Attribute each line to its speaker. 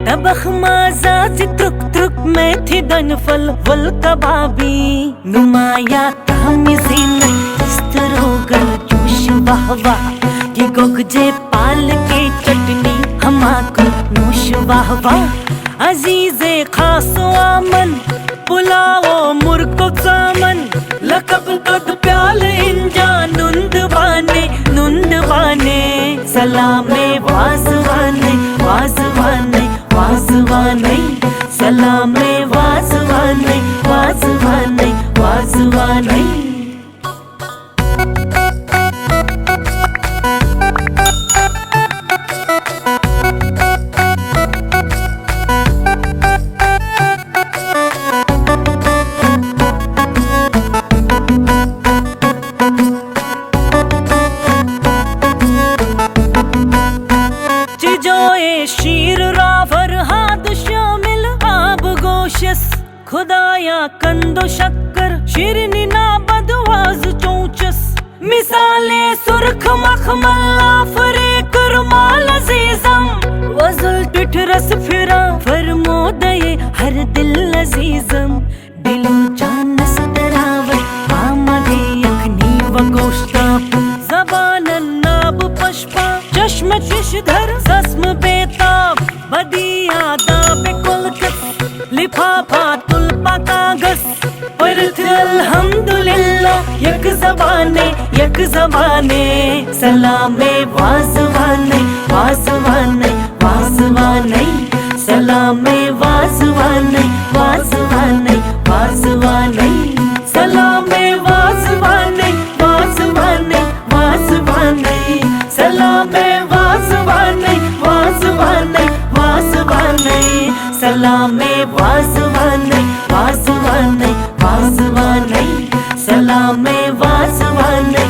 Speaker 1: Nabakh mazazi truk truk methi dan fal wal kababi numaya tamizin istrogan jush wah wah ki gogje pal ke chutni hamaku nush wah wah azize khaso aman pulao murko saman lakab dud pyal inja nundwane salame wazwane wazwane wazwane salame wazwane wazwane wazwane शीर रावर हाद शामिल आब गोशस खुदाया कंदो शक्कर शिरनी ना बदवाज चौचस मिसाले सुरख मखमल्ला फरे करमाल अजीजम वजुल पिठ रस फिरा फरमोदये हर दिल अजीजम दिलो जानस तरावर आमदे यखनी व गोश्ताप जबान नाब पशपा चश्म चिशधर सस्म बेताब बदिया दाबे कुलकस लिफाफा तुलपा कागज परथ अल्हम्दुलिल्लाह यक जबाने Salameh वाजवाने वाजवाने वाजवाने Salameh वाजवाने वाजवाने वाजवाने Salameh वाजवाने वाजवाने वाजवाने Salameh वाजवाने वाजवाने वाजवाने Salameh वाजवाने वाजवाने वाजवाने Salameh वाजवाने